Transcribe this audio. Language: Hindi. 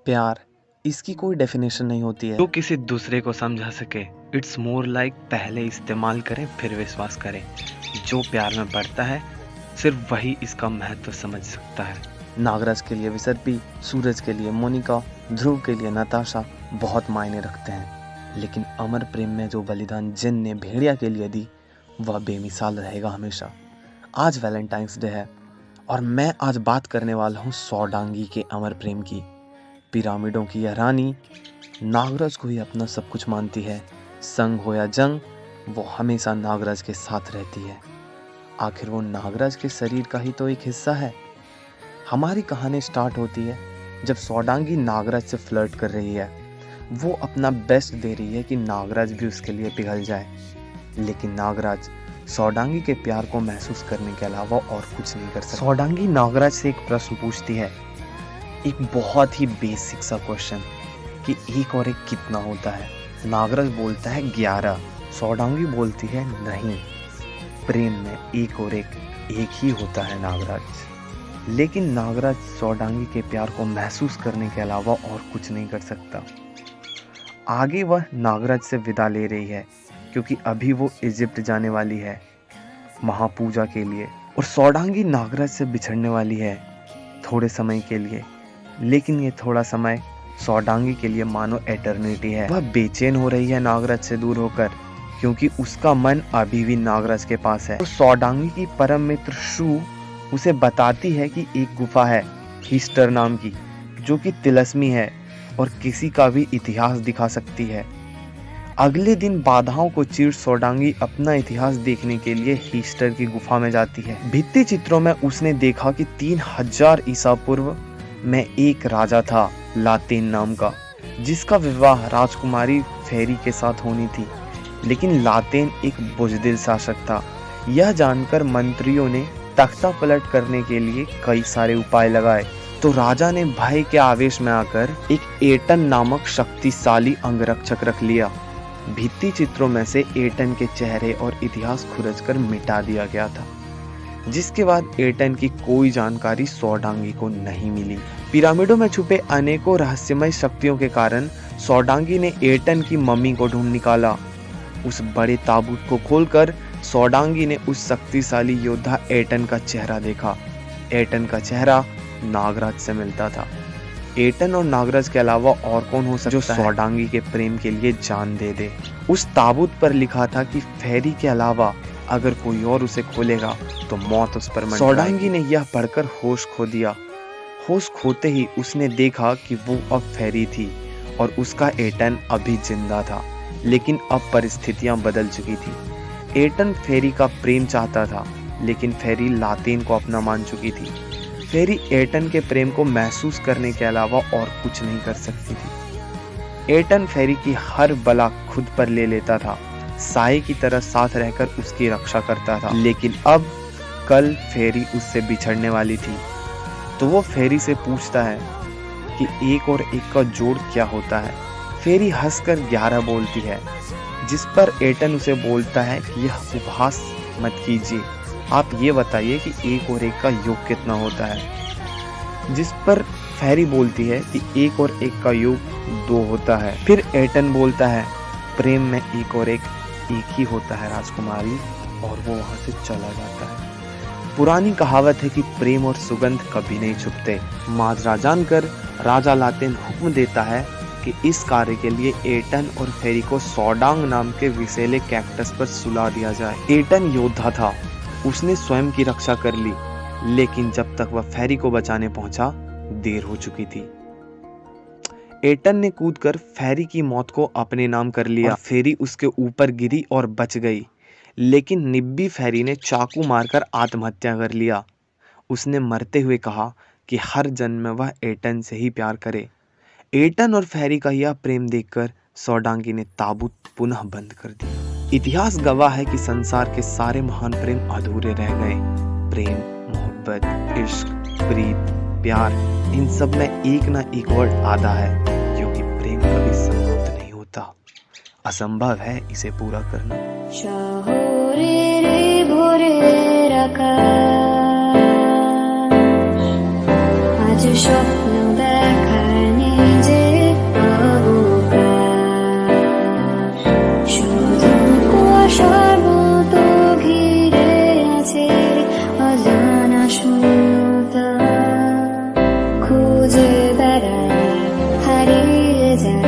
प्यार, इसकी कोई डेफिनेशन नहीं होती है जो किसी दूसरे को समझा सके। इट्स मोर लाइक पहले इस्तेमाल करें फिर विश्वास करें। जो प्यार में बढ़ता है सिर्फ वही इसका महत्व समझ सकता है। नागराज के लिए विसर्पी, सूरज के लिए मोनिका, ध्रुव के लिए नताशा बहुत मायने रखते हैं, लेकिन अमर प्रेम में जो बलिदान जिन ने भेड़िया के लिए दी वह बेमिसाल रहेगा हमेशा। आज वैलेंटाइंस डे है और मैं आज बात करने वाला हूँ सौडांगी के अमर प्रेम की। पिरामिडों की यह रानी नागराज को ही अपना सब कुछ मानती है। संग हो या जंग, वो हमेशा नागराज के साथ रहती है। आखिर वो नागराज के शरीर का ही तो एक हिस्सा है। हमारी कहानी स्टार्ट होती है जब सौडांगी नागराज से फ्लर्ट कर रही है। वो अपना बेस्ट दे रही है कि नागराज भी उसके लिए पिघल जाए, लेकिन नागराज सौडांगी के प्यार को महसूस करने के अलावा और कुछ नहीं कर सकता। सौडांगी नागराज से एक प्रश्न पूछती है, एक बहुत ही बेसिक सा क्वेश्चन कि एक और एक कितना होता है। नागराज बोलता है 11। सौडांगी बोलती है नहीं, प्रेम में एक और एक ही होता है नागराज। लेकिन नागराज सौडांगी के प्यार को महसूस करने के अलावा और कुछ नहीं कर सकता। आगे वह नागराज से विदा ले रही है क्योंकि अभी वो इजिप्ट जाने वाली है महापूजा के लिए, और सौडांगी नागराज से बिछड़ने वाली है थोड़े समय के लिए। लेकिन ये थोड़ा समय सौडांगी के लिए मानो एटर्निटी है। वह बेचैन हो रही है नागराज से दूर होकर क्योंकि उसका मन अभी भी नागराज के पास है। तो सौडांगी की परम मित्र शू उसे बताती है कि एक गुफा है हीस्टर नाम की, जो कि तिलस्मी है और किसी का भी इतिहास दिखा सकती है। अगले दिन बाधाओं को चीर सौडांगी अपना इतिहास देखने के लिए हीस्टर की गुफा में जाती है। भित्ति चित्रों में उसने देखा कि 3000 ईसा पूर्व में एक राजा था लातेन नाम का, जिसका विवाह राजकुमारी फेरी के साथ होनी थी। लेकिन लातेन एक बुजदिल शासक था। यह जानकर मंत्रियों ने तख्ता पलट करने के लिए कई सारे उपाय लगाए, तो राजा ने भय के आवेश में आकर एक एटन नामक शक्तिशाली अंगरक्षक रख लिया। भित्ति चित्रों में से एटन के चेहरे और इतिहास खुरचकर मिटा दिया गया था, जिसके बाद एटन की कोई जानकारी सौडांगी को नहीं मिली। पिरामिडों में छुपे अनेकों रहस्यमय शक्तियों के कारण सौडांगी ने एटन की मम्मी को ढूंढ निकाला। उस बड़े ताबूत को खोलकर सौडांगी ने उस शक्तिशाली योद्धा एटन का चेहरा देखा। एटन का चेहरा नागराज से मिलता था। एटन और नागराज के अलावा और कौन हो सकता जो सौडांगी के प्रेम के लिए जान दे दे। उस ताबूत पर लिखा था कि फेरी के अलावा अगर कोई और उसे खोलेगा तो मौत उस पर मंडराएगी। सौडांगी ने यह पढ़कर होश खो दिया। होश खोते ही उसने देखा कि वो अब फेरी थी और उसका एटन अभी जिंदा था, लेकिन अब परिस्थितियां बदल चुकी थी। एटन फेरी का प्रेम चाहता था, लेकिन फेरी लातेन को अपना मान चुकी थी। फेरी एटन के प्रेम को महसूस करने के अलावा और कुछ नहीं कर सकती थी। एटन फेरी की हर बला खुद पर ले लेता था, साए की तरह साथ रहकर उसकी रक्षा करता था। लेकिन अब कल फेरी उससे बिछड़ने वाली थी, तो वो फेरी से पूछता है कि एक और एक का जोड़ क्या होता है। फेरी हंसकर 11 बोलती है, जिस पर एटन उसे बोलता है कि यह उपहास मत कीजिए, आप ये बताइए कि एक और एक का योग कितना होता है। जिस पर फेरी बोलती है कि एक और एक का योग 2 होता है। फिर एटन बोलता है, प्रेम में एक और एक ही होता है राजकुमारी, और वो वहां से चला जाता है। पुरानी कहावत है कि प्रेम और सुगंध कभी नहीं छुपते। माजरा जानकर राजा लातेन हुक्म देता है कि इस कार्य के लिए एटन और फेरी को सौडांग नाम के विषैले कैक्टस पर सुला दिया जाए। एटन योद्धा था, उसने स्वयं की रक्षा कर ली, लेकिन जब तक वह फेरी को बचाने पहुंचा देर हो चुकी थी। एटन ने कूदकर फेरी की मौत को अपने नाम कर लिया। फेरी उसके ऊपर गिरी और बच गई, लेकिन निब्बी फेरी ने चाकू मारकर आत्महत्या कर लिया। उसने मरते हुए कहा कि हर जन्म में वह एटन से ही प्यार करे। एटन और फेरी का यह प्रेम देखकर सौडांगी ने ताबूत पुनः बंद कर दिया। इतिहास गवाह है कि संसार के सारे महान प्रेम अधूरे रह गए। प्रेम, मोहब्बत, इश्क, प्रीत, प्यार, इन सब में एक ना एक वर्ड आधा है, क्योंकि प्रेम कभी समाप्त नहीं होता। असंभव है इसे पूरा करना। শহরে রে ভোরের আকাশ আজ স্বপ্ন দেখায় নিজ শূন্যতা খুঁজে বেড়াই হারিয়ে যায়